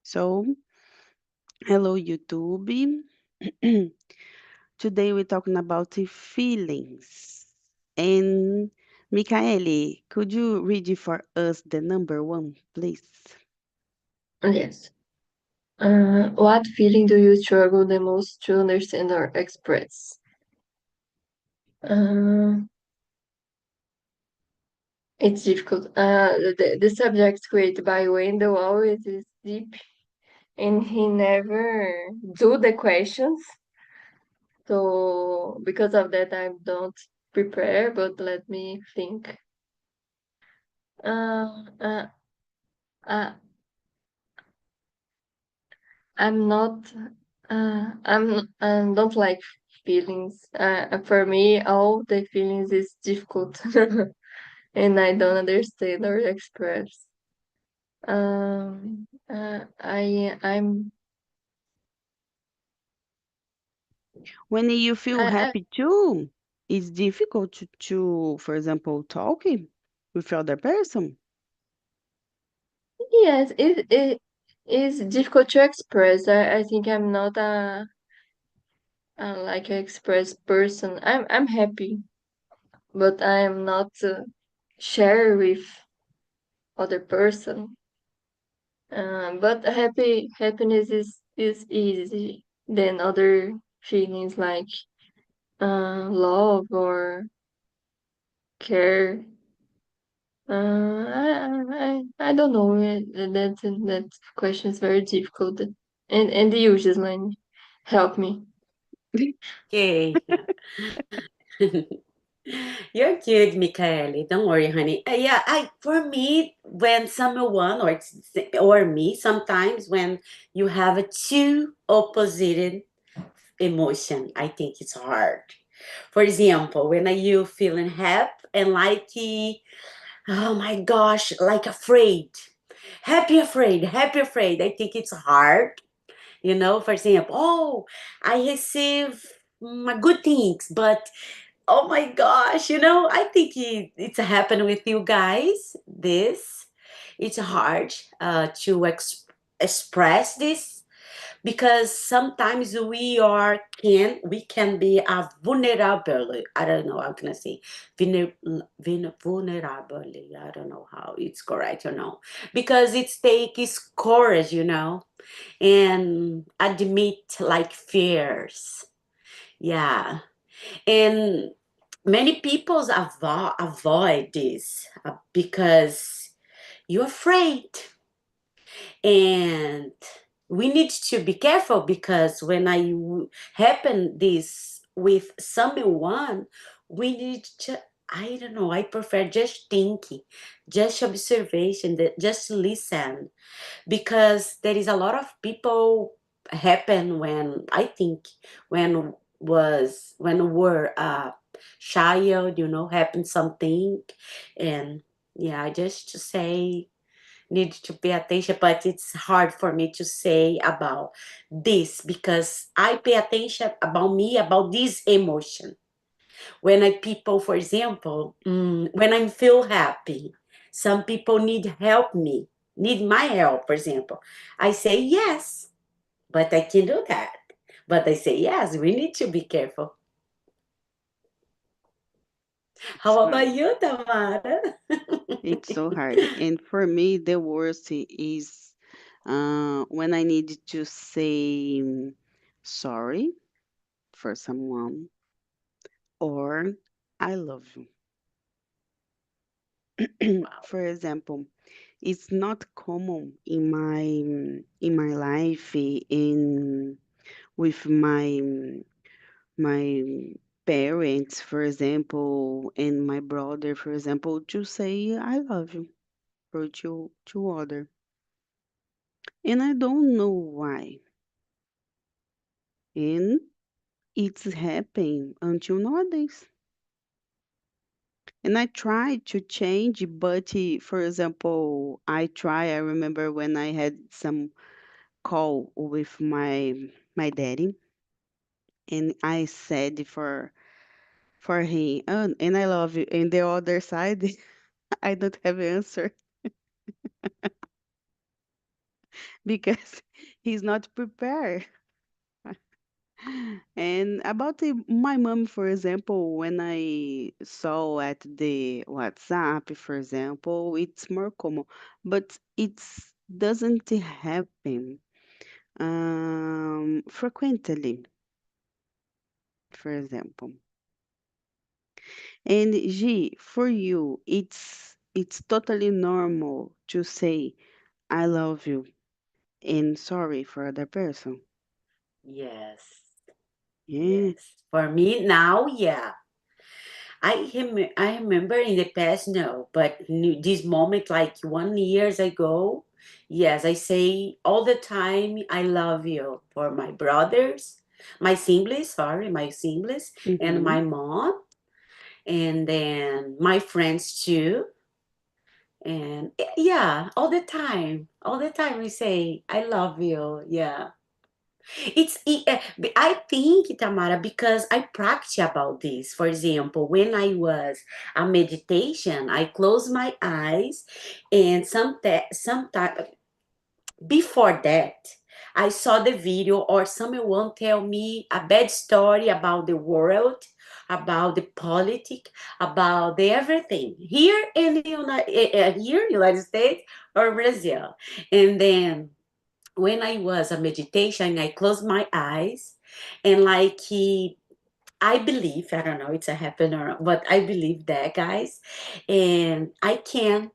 So, hello YouTube. Today we're talking about the feelings. And Michaele, could you read it for us the number one, please? Yes. What feeling do you struggle the most to understand or express? Uh, it's difficult. The subject created by Wendell always is deep, and he never do the questions. So because of that, I don't prepare. But let me think. Uh, uh, uh, I'm not. I don't like feelings. For me, all the feelings is difficult, and I don't understand or express. I'm. When you feel I, happy too, it's difficult to, for example, talking with other person. yes, it is difficult to express. I think I'm not a like an express person. I'm happy, but I'm not share with other person. But happiness is easy than other feelings like love or care. I don't know. That question is very difficult, and you just like help me. Okay. You're good, Michaele. Don't worry, honey. Yeah, I for me, when someone or me, sometimes when you have a two opposite emotion, I think it's hard. For example, when are you feeling happy and like, oh my gosh, like afraid, happy, afraid. I think it's hard. For example, oh, I receive my good things, but oh my gosh, I think it's happened with you guys. It's hard to express this because sometimes we can be a vulnerable. I don't know how can I say vulnerable. I don't know how it's correct, because it takes courage, and admit like fears. Yeah, and many people avoid this because you're afraid, and we need to be careful because when happen this with someone, we need to, I don't know, I prefer just thinking, just observation, just listen, because there is a lot of people happen when I think when we're a child, happened something. And yeah, I just to say need to pay attention, but it's hard for me to say about this because I pay attention about me, about this emotion. When I people, for example, when I feel happy, some people need my help, for example. I say yes, but I can do that. But I say yes, we need to be careful. It's How about hard. you, Tamara? It's so hard. And for me, the worst is when I need to say sorry for someone or I love you. Wow. For example, it's not common in my life in with my parents, for example, and my brother, for example, to say I love you or to other. And I don't know why. And it's happening until nowadays. And I try to change, but for example, I remember when I had some call with my daddy, and I said for him, oh, and I love you. And the other side, I don't have answer. because he's not prepared. And about my mom, for example, when I saw at the WhatsApp, for example, it's more common, but it doesn't happen frequently, for example. And G, for you, it's totally normal to say I love you and sorry for other person. Yes. Yeah. Yes. For me now, yeah. I remember in the past, no, but this moment, like 1 years ago, yes, I say all the time, I love you for my brothers, my siblings, sorry, my siblings, and Mm-hmm. my mom, and then my friends too. And yeah, all the time we say, I love you. Yeah. I think, Tamara, because I practice about this. For example, when I was a meditation, I close my eyes, and sometime before that, I saw the video or someone tell me a bad story about the world, about the politic, about the everything here in the United States or Brazil, and then when I was a meditation, I closed my eyes and like I believe, I don't know it's a happen or not, but I believe that guys, and I can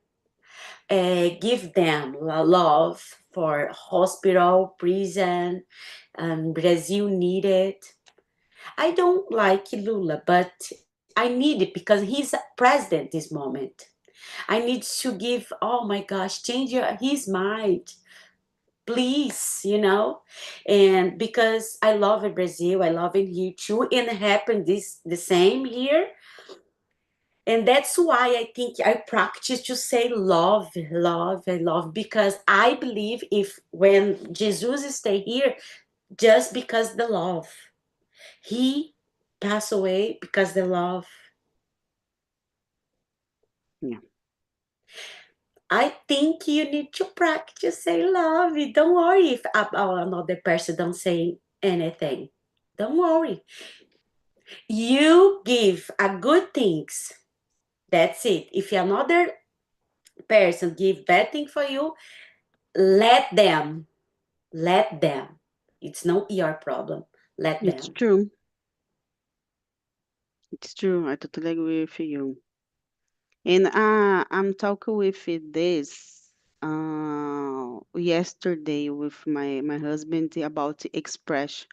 give them love for hospital, prison, Brazil need it. I don't like Lula, but I need it because he's president this moment. I need to give, oh my gosh, change his mind please, and because I love in Brazil, I love it here too, and it happened this the same here, and that's why I think I practice to say love, love, I love, because I believe if when Jesus stay here, just because the love, he passed away because the love. Yeah. I think you need to practice say love. Don't worry if another person don't say anything. Don't worry. You give a good things. That's it. If another person give bad thing for you, let them. Let them. It's not your problem. Let It's them. true. It's true. I totally agree with you. And I'm talking with this yesterday with my husband about express,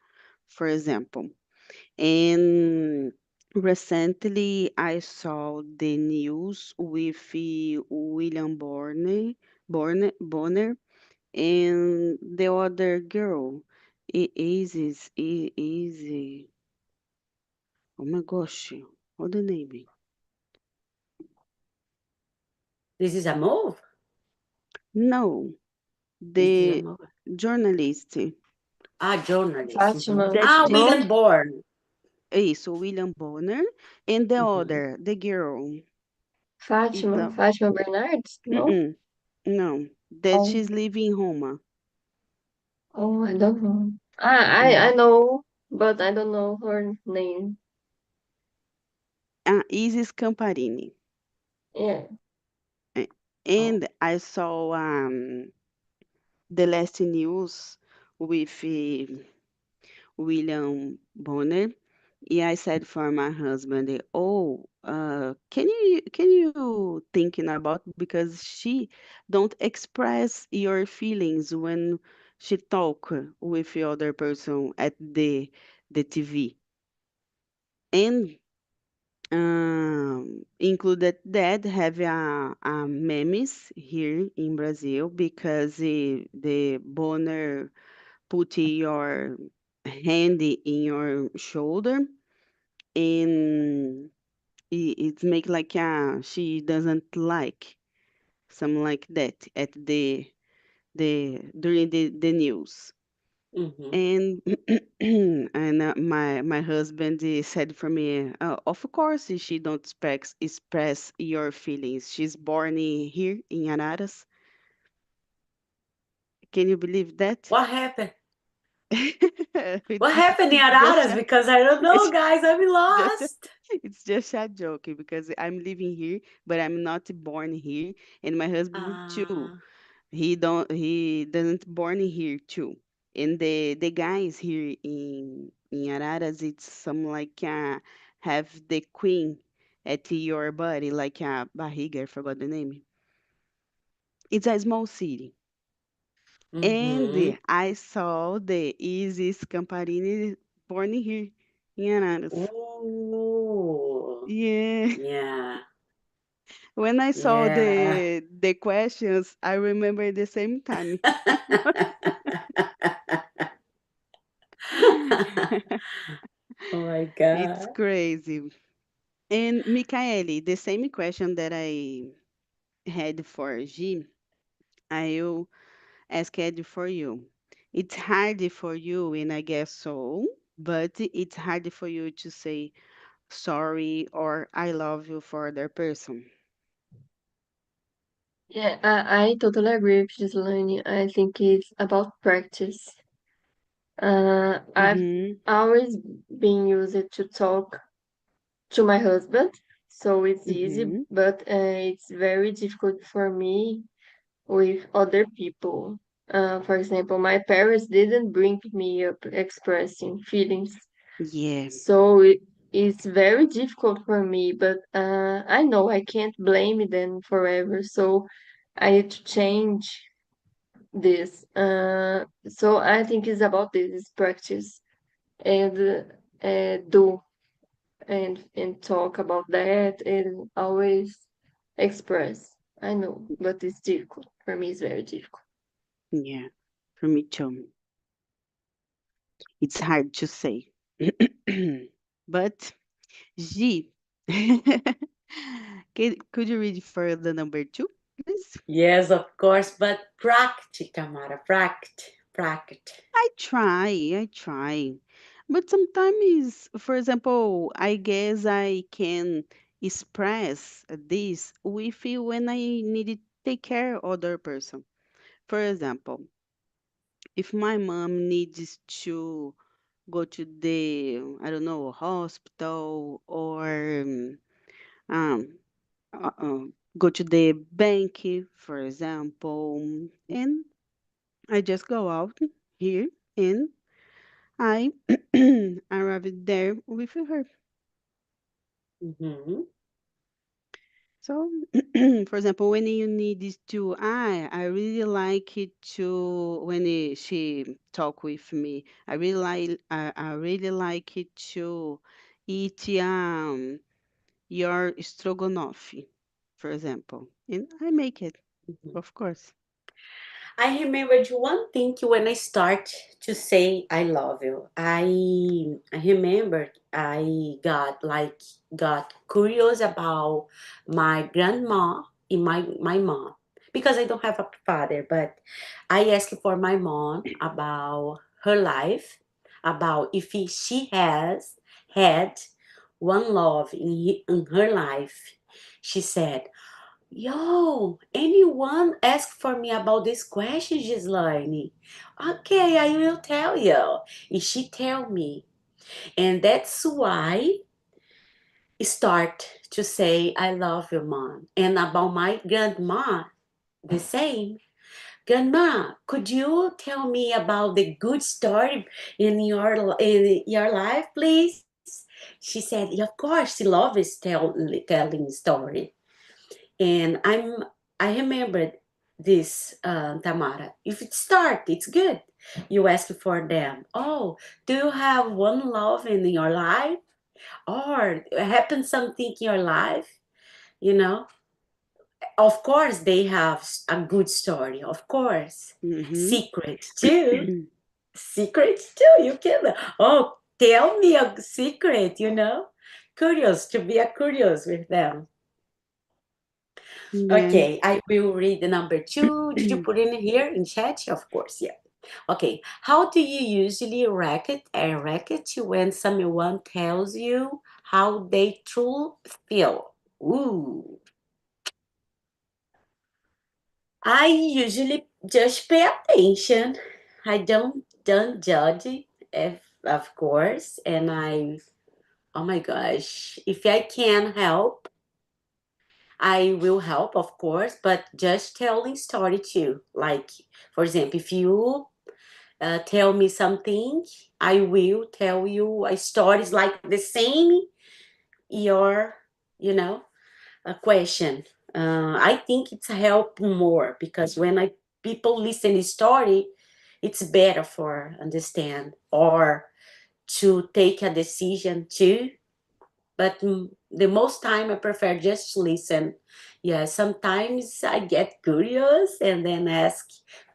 for example. And recently I saw the news with William Bonner and the other girl. Easy. Oh my gosh, what the name? This is a move. No, This is a the move. journalist. Journalist. Fátima, That no? William Bourne. is William Bonner, and the Mhm. other, the girl, is Fátima, the Fátima Bernardes? No? mm-mm, no, that Oh, she's living in Roma. oh, I don't know. I Mm. know, but I don't know her name. Isis Camparini. Yeah. Eh, Oh. And I saw the last news with William Bonner. Yeah, I said for my husband, oh, can you thinking about because she don't express your feelings when she talk with the other person at the TV. And included that have a memes here in Brazil because the Bonner put your hand in your shoulder and it make like she doesn't like something like that at the during the news. Mhm. And and my husband said for me, of course she don't express your feelings. She's born here in Araras. Can you believe that? What happened? What It's happened in it's just Araras? Because I don't know, it's guys. I'm just lost. it's just a joke because I'm living here, but I'm not born here, and my husband too. Ah, He doesn't born here too. And the guys here in Araras, it's some like have the queen at your body, like a barriga. I forgot the name. It's a small city. mm-hmm. And I saw the Isis Camparini born here in Araras. Ooh, Yeah. yeah, When I saw yeah. the questions, I remember the same time. Oh my It's God. crazy. And Michaeli, the same question that I had for G, I'll ask it for you. It's hard for you, and I guess so, but it's hard for you to say sorry or I love you for other person. Yeah, I totally agree with Gislaine. I think it's about practice. I've Mm-hmm. always been used to talk to my husband, so it's easy, Mm-hmm. but it's very difficult for me with other people. For example, my parents didn't bring me up expressing feelings, Yeah. so it's very difficult for me, but I know I can't blame them forever, so I need to change this. So I think it's about this practice and do and talk about that and always express. I know, but it's difficult. For me, it's very difficult. Yeah. For me too. It's hard to say. But G, could you read for the number two, please? Yes, of course, but prática, Mara, pract. I try. But sometimes, for example, I guess I can express this with you when I need to take care of other person. For example, if my mom needs to go to the, I don't know, hospital or um, go to the bank, for example, and I just go out here and I arrived there with her. Mm-hmm. So, for example, when you need this to, I really like it to when she talk with me. I really like it to eat your stroganoff, for example, and I make it, of course. I remembered one thing when I start to say I love you. I remembered I got curious about my grandma and my mom because I don't have a father, but I asked for my mom about her life, about if she has had one love in her life. She said, yo, anyone ask for me about this question, Gislaine? Okay, I will tell you. And she tell me. And that's why I start to say I love you, mom. And about my grandma, the same. Grandma, could you tell me about the good story in your life, please? She said, "Yeah, of course, she loves telling story." And I remembered this, Tamara. If it start, it's good. You ask for them. Oh, do you have one love in your life, or happen something in your life? You know, of course they have a good story. Of course, Mm-hmm. secret too. Secrets too. You can. Oh, tell me a secret. Curious to be a curious with them. Yeah. Okay, I will read the number two. Did you put in here in chat? Of course, yeah. Okay, how do you usually react when someone tells you how they truly feel? Ooh, I usually just pay attention. I don't judge, if, of course, and I, oh my gosh, if I can help, I will help, of course, but just telling story too. Like, for example, if you tell me something, I will tell you a stories like the same your, you know, a question. I think it's help more because when I people listen the story, it's better for understand or to take a decision too. But the most time I prefer just to listen. Yeah, sometimes I get curious and then ask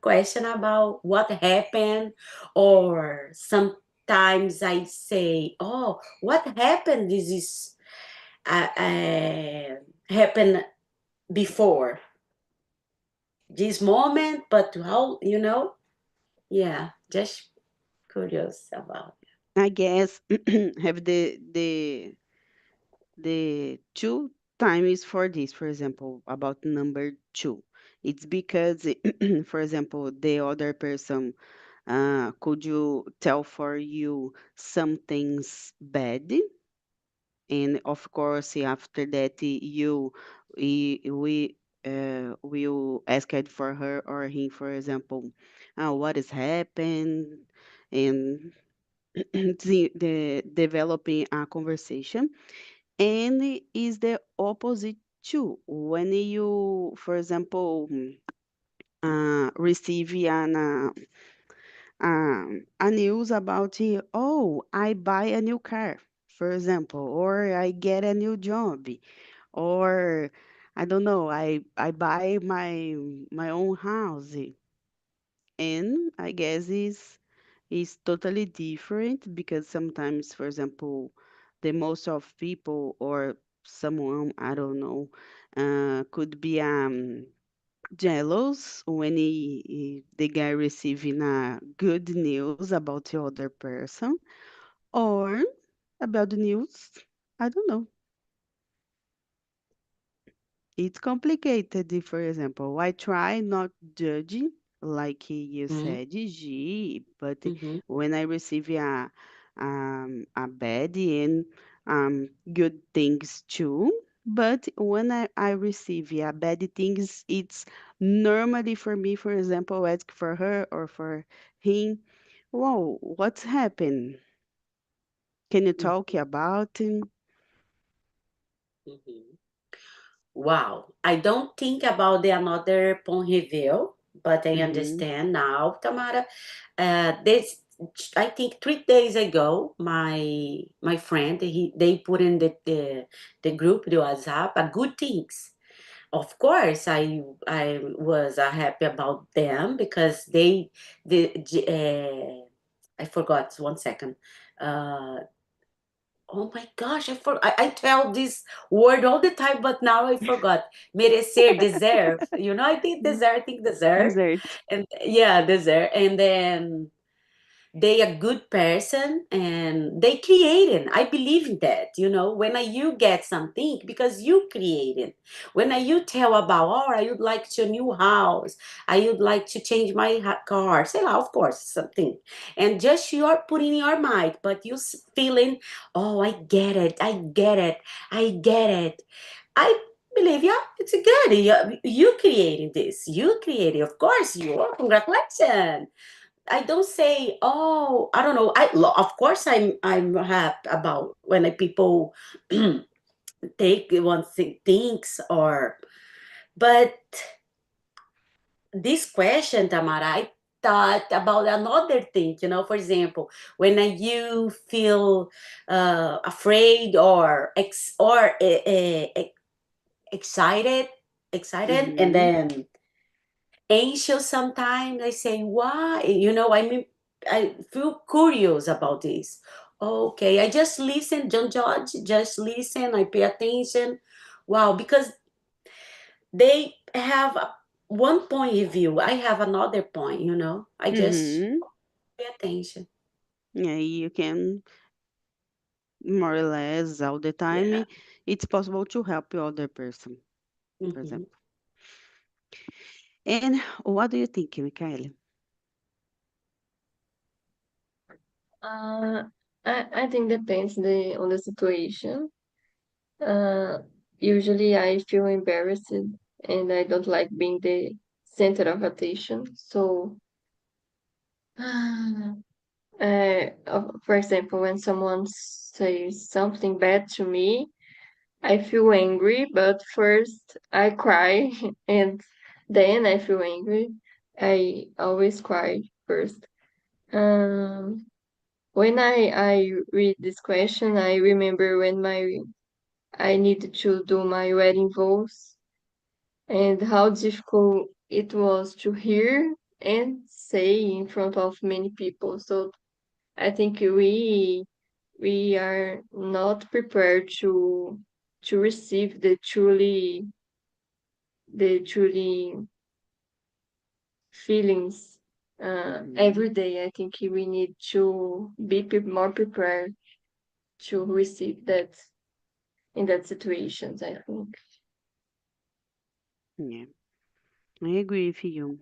question about what happened, or sometimes I say, "Oh, what happened? This is happened before this moment, but how Yeah, just curious about. I guess have the two times for this, for example, about number two. It's because, for example, the other person could you tell for you something's bad, and of course after that we will ask it for her or him, for example, what has happened, and the developing a conversation. And is the opposite too. When you, for example, receive a news about, oh, I buy a new car, for example, or I get a new job, or I don't know, I buy my own house. And I guess is totally different because sometimes, for example, the most of people or someone, I don't know, could be jealous when the guy receiving a good news about the other person, or about the news, I don't know. It's complicated. For example, I try not judging, like you Mm-hmm. said, G, but Mm-hmm. when I receive a bad and good things too. But when I receive bad things, it's normally for me, for example, ask for her or for him, whoa, what's happened? Can you talk about it? Mm-hmm. Wow, I don't think about the another point review, but I Mm-hmm. understand now, Tamara. This I think 3 days ago, my friend they put in the group, the WhatsApp, a good things. Of course, I was happy about them because I forgot 1 second. Uh, Oh my gosh, I tell this word all the time, but now I forgot. Merecer, deserve. I think deserve, Dessert. and yeah, deserve. And then they a good person and they created. I believe in that. When you get something because you created. When you tell about, oh, I would like to a new house, I would like to change my car, say, of course, something, and just you are putting in your mind, but you feeling, oh, I get it, I get it, I get it. I believe, yeah, it's good. You created this. You created, of course, you are. Congratulations. I don't say, oh, I don't know. Of course I'm happy about when people take one thing things or but this question, Tamara, I thought about another thing, for example, when you feel afraid or excited, and Mm-hmm. then anxious sometimes. I say, why? I feel curious about this. Okay, I just listen, don't judge, just listen, I pay attention. Wow, because they have one point of view, I have another point, I just Mm-hmm. pay attention. Yeah, you can more or less all the time. Yeah. It's possible to help the other person, for Hmm. example. And what do you think, Michaela? Uh, I think depends on the situation. Uh, Usually I feel embarrassed and I don't like being the center of attention. So, for example, when someone says something bad to me, I feel angry, but first I cry and then I feel angry. I always cry first. Um, when I read this question, I remember when I needed to do my wedding vows and how difficult it was to hear and say in front of many people. So I think we are not prepared to receive the truly feelings Mhm. every day. I think we need to be more prepared to receive that in that situations, I think. Yeah, I agree with you.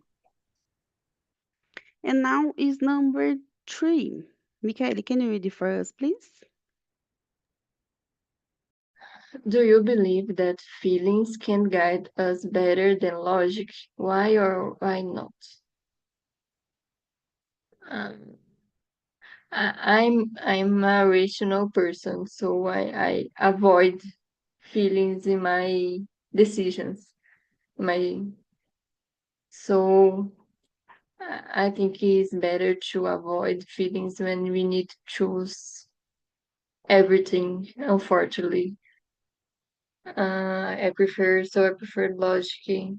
And now is number 3. Michaela, can you read it for us, please? Do you believe that feelings can guide us better than logic? Why or why not? Um, I'm a rational person, so I avoid feelings in my decisions. My so I think it's better to avoid feelings when we need to choose everything. Unfortunately, I prefer logic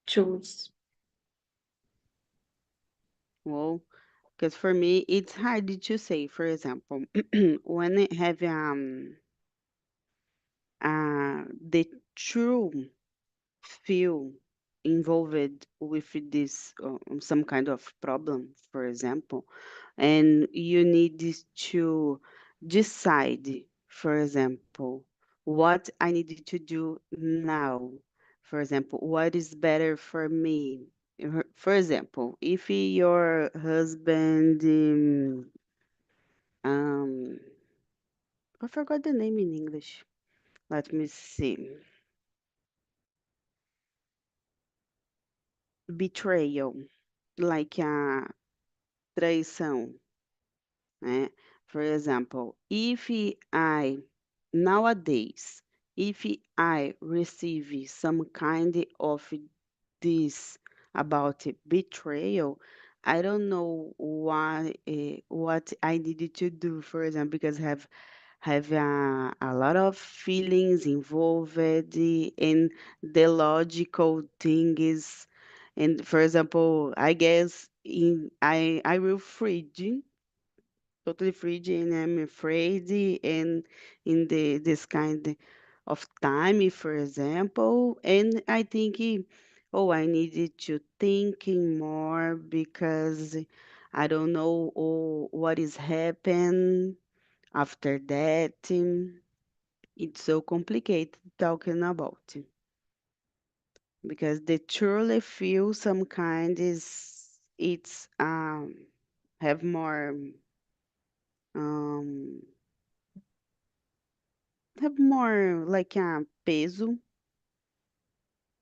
choose. Well, because for me, it's hard to say. For example, when I have the true feel involved with this some kind of problem, for example, and you need this to decide, for example, what I need to do now. For example, what is better for me? For example, if your husband, um, I forgot the name in English. Let me see. Betrayal, like a traição, né? For example, if I nowadays, if I receive some kind of this about betrayal, I don't know what I needed to do, for example, because have a lot of feelings involved in the logical thing is, and for example, I guess I will freeze, totally freeze, and I'm afraid, and in this kind of time, for example, and I think, oh, I needed to thinking more because I don't know what is happen after that. It's so complicated talking about it because they truly feel some kind is it's have more um have more like a peso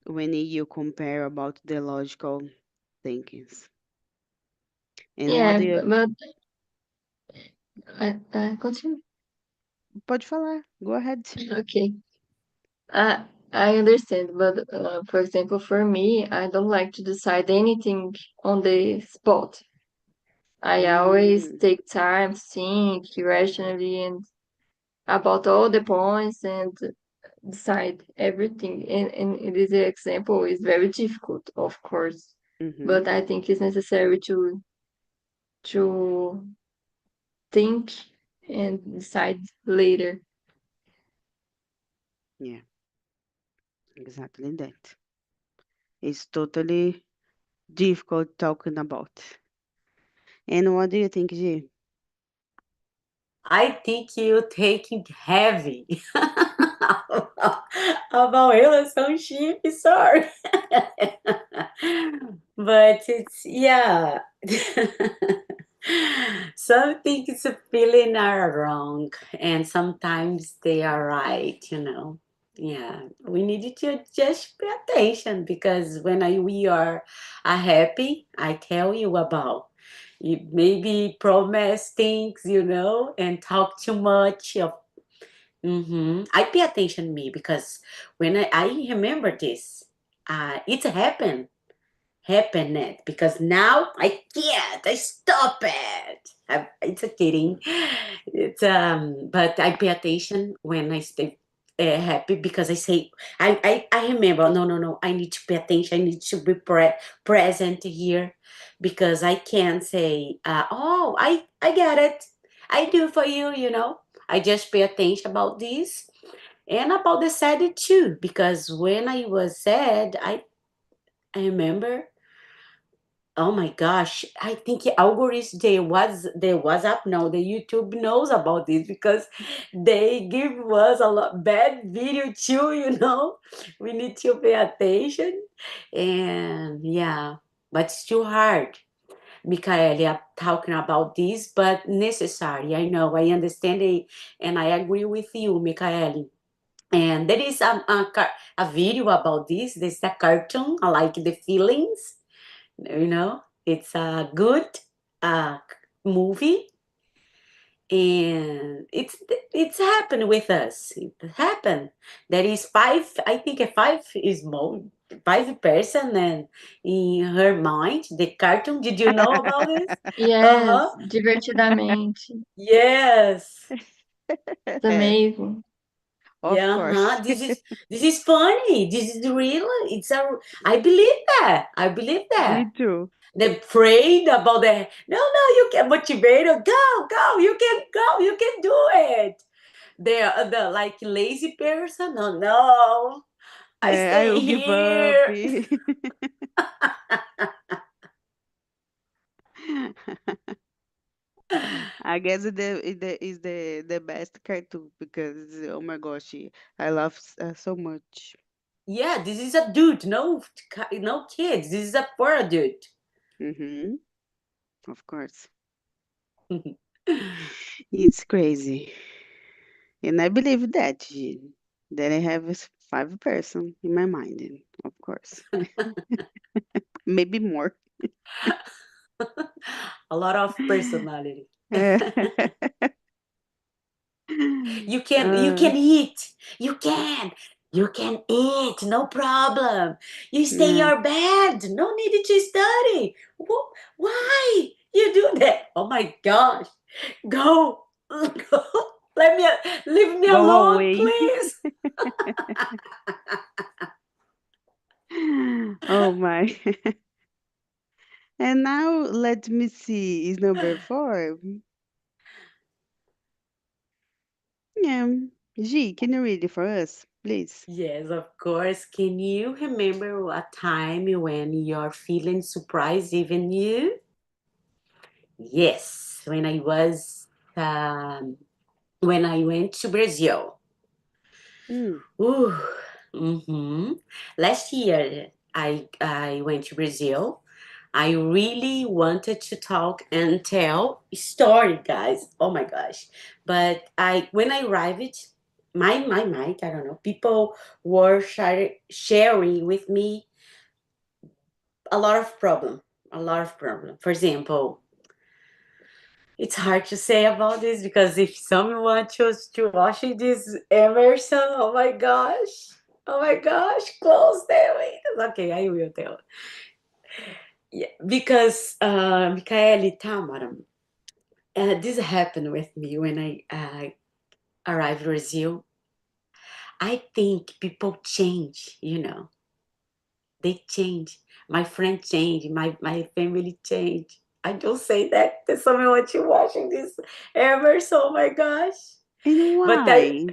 when you compare about the logical thinkings. And what Yeah, do you but I continue. pode falar? Go ahead. Okay. I understand, but for example, for me, I don't like to decide anything on the spot. I always Mm, take time to think rationally and about all the points and decide everything. And in this example is very difficult, of course, mm-hmm. but I think it's necessary to think and decide later. Yeah, exactly that. It's totally difficult talking about. And what do you think, G? I think you taking heavy. about relationship, sorry. But it's, yeah. Some things feeling are wrong, and sometimes they are right, you know. Yeah, we need to just pay attention because when we are happy, I tell you about you maybe promise things, you know, and talk too much. I pay attention to me because when I remember this, it happened because now I can't. I stop it. It's a kidding. It's but I pay attention when I stay happy because I say I remember. No, no, no. I need to pay attention. I need to be present here because I can't say, oh, I get it. I do for you. You know. I just pay attention about this and about the sad too because when I was sad, I remember. Oh my gosh, I think algorithm the WhatsApp now, the YouTube knows about this because they give us a lot bad video too, you know. We need to pay attention. And yeah, but it's too hard. Michaelia talking about this, but necessary. I know, I understand it, and I agree with you, Michaeli. And there is a video about this. There's a cartoon. I like the feelings, you know, it's a good uh, movie, and it's happened with us. It happened. There is five. I think a five is more. Five person and in her mind the cartoon. Did you know about this? Yes, Uh-huh. divertidamente. Yes. It's amazing. Of Yeah, course. this is funny. This is real. I believe that. I believe Me that. too. They're afraid about the no, you can motivate her. Go, you can do it. They're the like lazy person. No, no, I I stay will give up. here. I guess the best cartoon because oh my gosh, I love so much. Yeah, this is a dude. No kids. This is a for a dude. Hmm. Of course, it's crazy, and I believe that that I have a five person in my mind, and of course, maybe more. A lot of personality. Uh, You can eat. You can eat. No problem. You stay in yeah. your bed. No need to study. Why you do that? Oh my gosh. Go. Go. Let me leave me Go alone, away. please. Oh my. And now let me see. Is number four. Yeah. G, can you read it for us, please? Yes, of course. Can you remember a time when you're feeling surprised, even you? Yes, um, when I went to Brazil. Mm, Ooh, mm-hmm. Last year, I went to Brazil. I really wanted to talk and tell a story, guys. Oh my gosh! But when I arrived, my mind, I don't know. People were sharing with me a lot of problem, a lot of problem. For example, it's hard to say about this because if someone chose to watch this Emerson, oh my gosh, close the windows. Okay, I will tell. Yeah, because Michaeli Tamara, this happened with me when I arrived Brazil. I think people change, they change. My friend changed, my family changed. I don't say that to someone watching this Emerson, oh my gosh. and But why?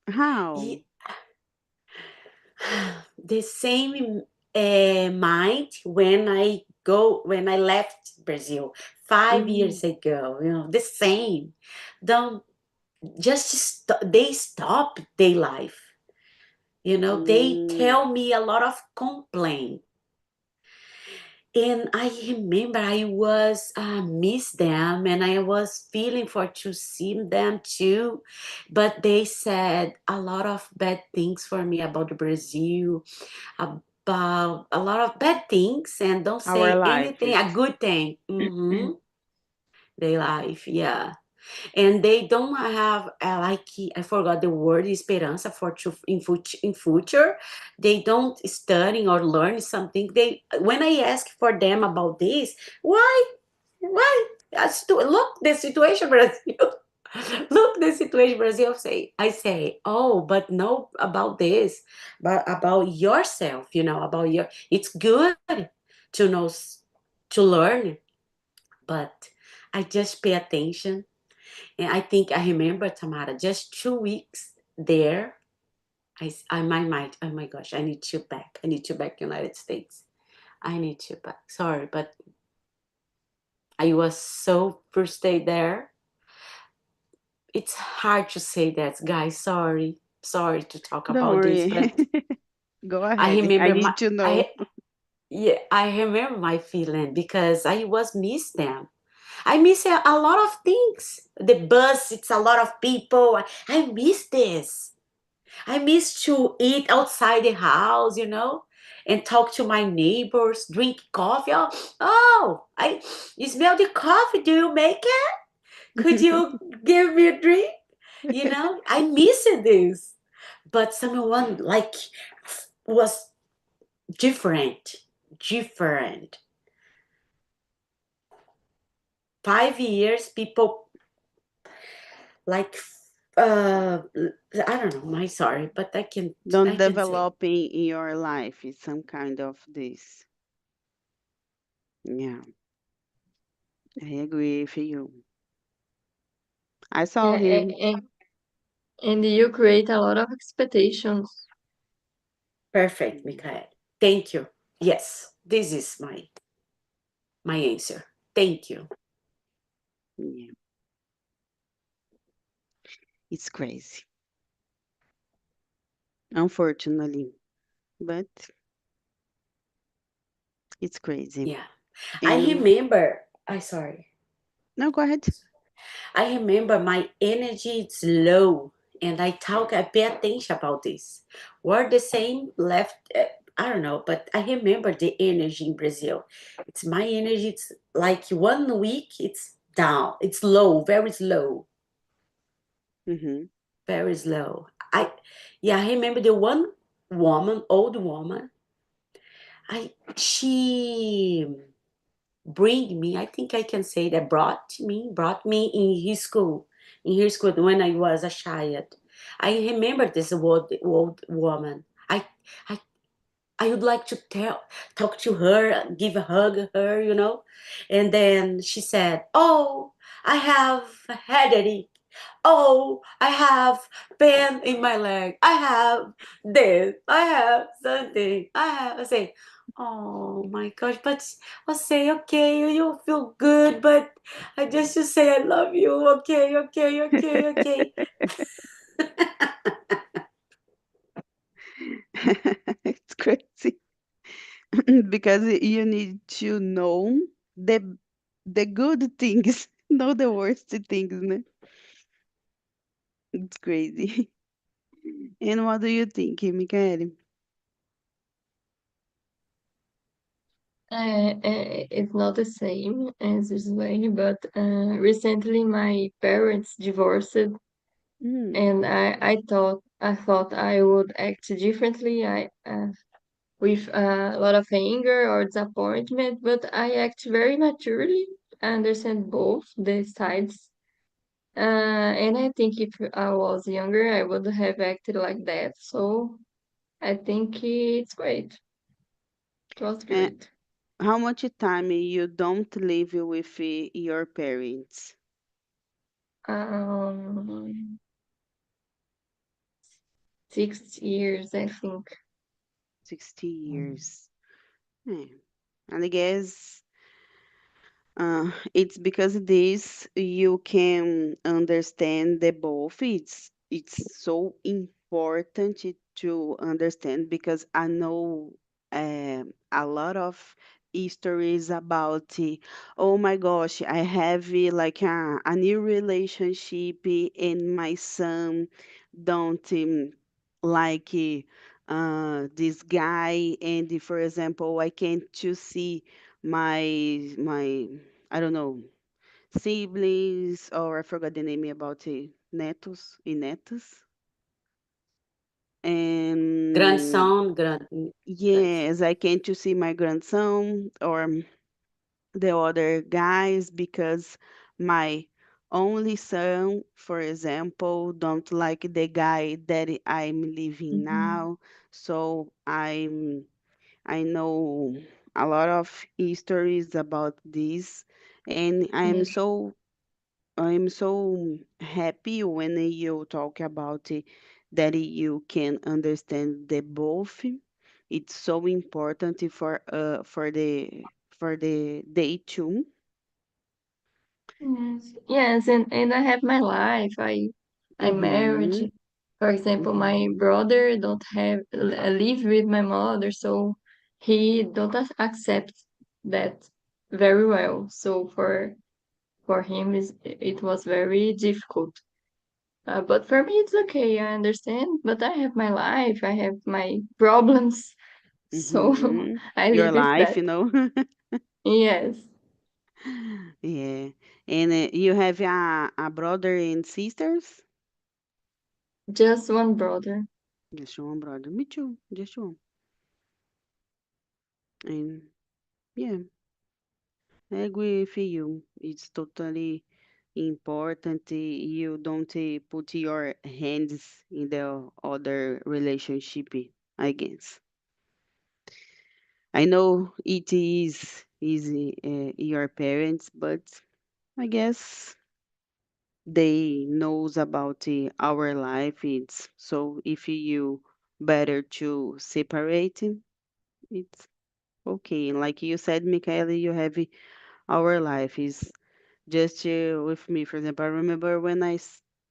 How? Ye- the same mind when I left Brazil 5 years Mm, ago. The same. Don't they stop their life. They Mm, tell me a lot of complaint. And I remember I was miss them, and I was feeling for to see them too, but they said a lot of bad things for me about Brazil, about a lot of bad things, and don't our say life anything is. a good thing. They life, yeah. And they don't have like, I forgot the word esperança for to in future. They don't study or learn something. They when I ask for them about this, why look the situation Brazil. Look the situation Brazil. I say, oh, but no, about this, but about yourself, about your, it's good to know, to learn, but I just pay attention. And I think I remember, Tamara, just 2 weeks there. I my mind, oh my gosh, I need you back. I need you back United States. I need you back. Sorry, but I was so first day there. It's hard to say that, guys. Sorry. Sorry to talk Don't about this, worry. but Go I ahead. I remember need to know. I remember my feeling because I was miss them. I miss a lot of things. The bus, it's a lot of people. I miss this. I miss to eat outside the house, and talk to my neighbors, drink coffee. Oh, I you smell the coffee. Do you make it? Could you give me a drink? I miss this. But someone like was different. Different. 5 years, people like I don't know. My sorry, but I Don't can say develop in your life is some kind of this. Yeah, I agree with you. I saw Yeah, him. and you create a lot of expectations. perfect, Michael. Thank you. Yes, this is my answer. Thank you. Yeah, it's crazy, unfortunately, but it's crazy. Yeah. I And remember, I sorry. no, go ahead. I remember my energy is low, and I pay attention about this. We're the same left, I don't know, but I remember the energy in Brazil. It's my energy, it's like 1 week, it's down, it's low, very slow, Mm-hmm. very slow. Yeah, I remember the one woman, old woman, she bring me, I think I can say that brought me in her school when I was a child. I remember this old woman. I I would like to talk to her, give a hug her, and then she said, oh, I have a headache. Oh, I have pain in my leg. I have this. I have something. I say, oh my gosh. But I'll say, okay, you feel good, but I just to say I love you. Okay, okay, okay, okay. It's crazy because you need to know the the good things, not the worst things, né? It's crazy. And what do you think, Michael? It's not the same as this way, but recently my parents divorced, Mm, and I thought I would act differently. I with a lot of anger or disappointment, but I act very maturely. I understand both the sides. And I think if I was younger, I would have acted like that. So I think it's great. It was and great. how much time you don't live with your parents? Um, 6 years, I think. 60 years. Yeah. And I guess it's because of this you can understand the both. It's so important to understand because I know a lot of stories about, oh my gosh, I have like a new relationship and my son don't like this guy, and for example, I can't to see my I don't know siblings, or I forgot the name about netos e netas. And Grandson, grandson. yes, I came to see my grandson or the other guys because my only son, for example, don't like the guy that I'm living Mhm. now. So I know a lot of stories about this, and Yeah. I'm so happy when you talk about it, that you can understand the both. It's so important for the day too. Yes, yes, and I have my life. I Mhm. married. For example, my Mhm. brother don't have live with my mother, so he don't accept that very well. So for him it was very difficult. But for me it's okay. I understand. But I have my life. I have my problems. So Mhm. I Your live with life, that. you know. Yes, Yeah. And you have a brother and sisters? just one brother. Just one brother. Me too. Just one. And yeah, I agree with you. It's totally important. You don't put your hands in the other relationship, I guess. I know it is easy, your parents, but I guess they knows about our life. It's so if you better to separate, it's okay. Like you said, Michaela, you have our life is just with me. For example, I remember when I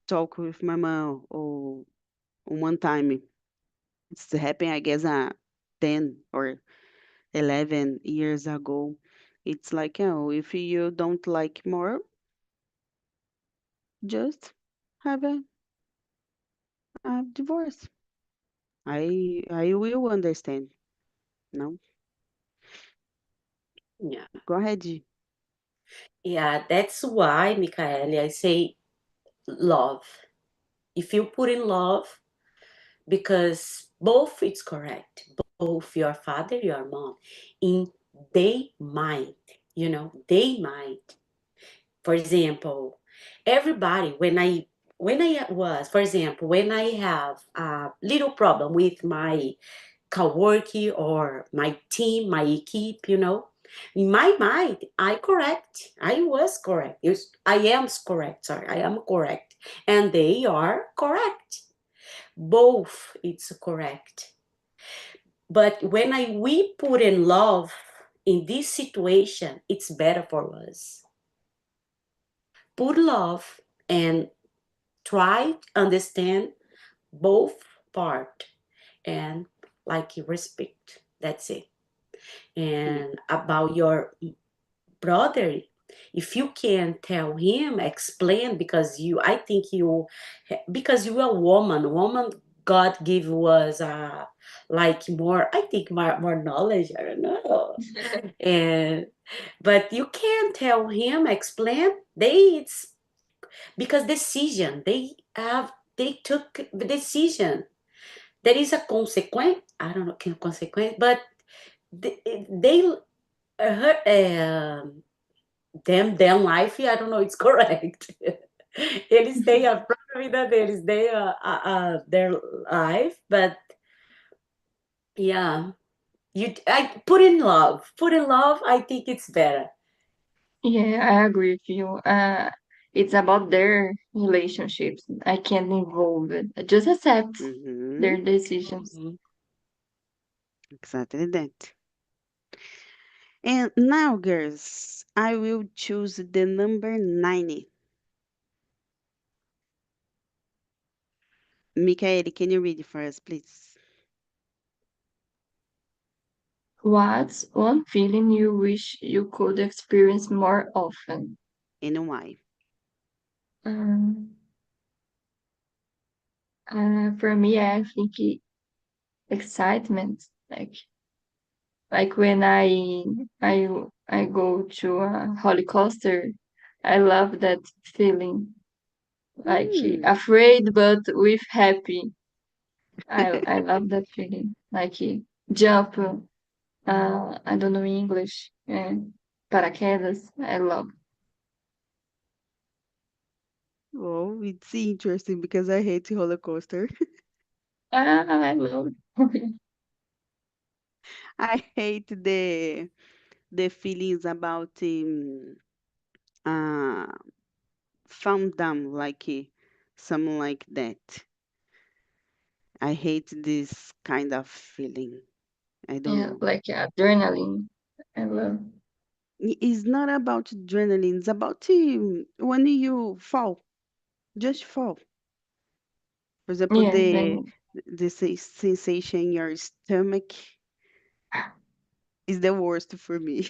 talked with my mom or one time. It's happened, I guess, 10 or 11 years ago. It's like, oh, if you don't like more, just have a divorce. I will understand. No, Yeah. go ahead. Gi. Yeah, that's why, Michael, I say love. If you put in love, because both it's correct, both your father, your mom, in they mind, they mind. For example, everybody, when I was, for example, when I have a little problem with my coworker or my team, my equipe, in my mind, I was correct. I am correct, sorry, I am correct. And they are correct. Both it's correct. But when we put in love in this situation, it's better for us. Put love and try to understand both part and like respect. That's it. Yeah. And about your brother, if you can tell him, explain, because I think because you are a woman, God give us like more, I think more knowledge, I don't know. And but you can tell him, explain, it's because decision, they took the decision. There is a consequence, I don't know, can consequence, but they them life, I don't know, it's correct. Eles têm a própria vida deles, têm their life, but yeah, I put in love, I think it's better. Yeah, I agree with you. It's about their relationships. I can't involve it. I just accept Mm-hmm. their decisions. Mhm. Exactly that. And now, girls, I will choose the number 90. Michael, can you read it for us, please? What's one feeling you wish you could experience more often? And why? Um, for me, I think excitement, like when I I go to a roller coaster. I love that feeling, like Hmm. afraid but with happy. I love that feeling, like jump. I don't know English. Paraquedas. I love. Oh, it's interesting because I hate roller coaster. I love. I hate the feelings about uh fandom, like something like that. I hate this kind of feeling. I don't Yeah, know. like adrenaline. I love. It's not about adrenaline. It's about when you fall, just fall. For example, Yes, the sensation in your stomach is the worst for me.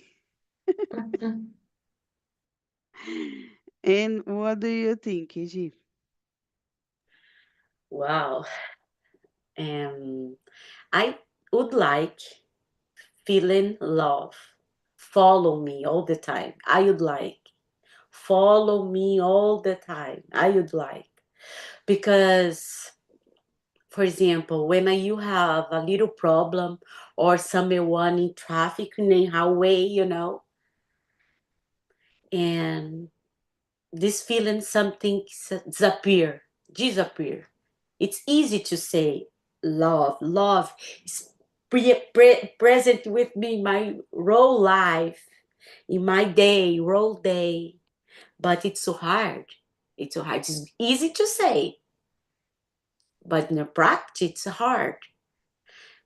And what do you think, Iji? Wow. Um, I would like feeling love follow me all the time. I would like follow me all the time. I would like because, for example, when you have a little problem or someone in traffic in a highway, and this feeling something disappear. It's easy to say love is present with me in my whole life, in my day, whole day, but it's so hard. It's so hard. It's easy to say, but in the practice, it's hard.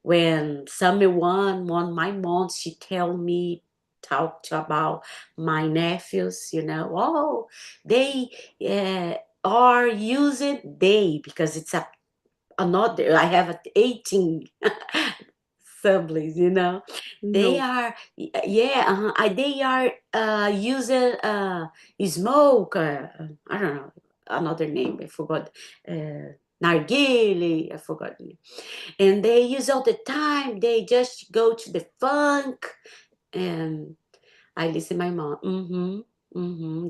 When someone, my mom, she tell me, talked about my nephews, oh, they are using they because it's another. I have 18 siblings, they No, are, yeah, they are using smoke. I don't know another name. I forgot. Nargile. I forgot. And they use all the time. They just go to the funk, and I listen my mom.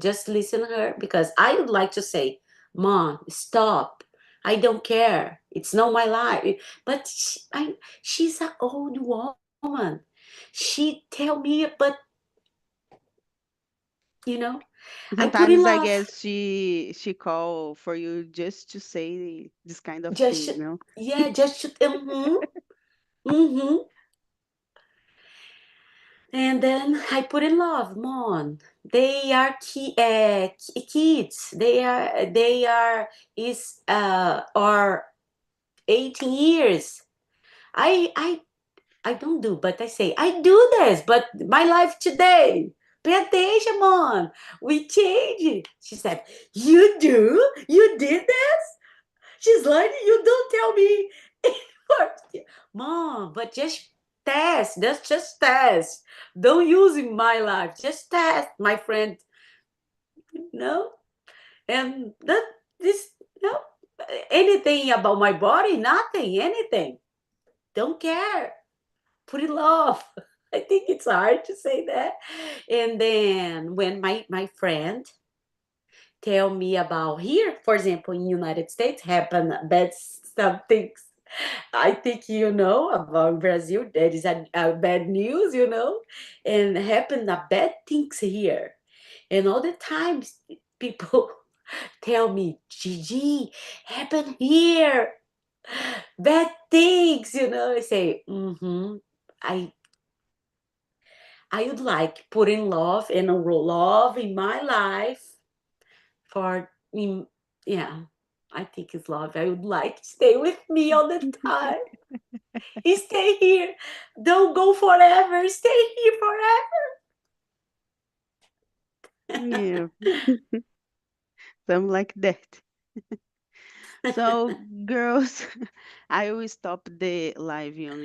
Just listen to her because I would like to say, Mom, stop. I don't care. It's not my life. But she's an old woman. She tell me, but you know, I put in sometimes I love. guess she call for you just to say this kind of Just things, no? yeah, just mm-hmm. And then I put in love, Mon. They are kids. They are is are 18 years. I I I don't do, but I say I do this. But my life today. Pay attention, Mon. We change it. She said, "You do? You did that?" She's like, "You don't tell me." Mom, but just test. That's just test. Don't use in my life. Just test, my friend. No, and that this no anything about my body, nothing, anything. Don't care. Put it love. I think it's hard to say that. And then when my friend tell me about here, for example, in United States, happen bad some things. I think about Brazil. There is a bad news, and happen a bad things here. And all the times people tell me, Gigi, happen here, bad things, I say, I I would like putting love and love in my life for me. Yeah, I think it's love. I would like to stay with me all the time. Stay here. Don't go forever. Stay here forever. Yeah, something like that. So, girls, I will stop the live on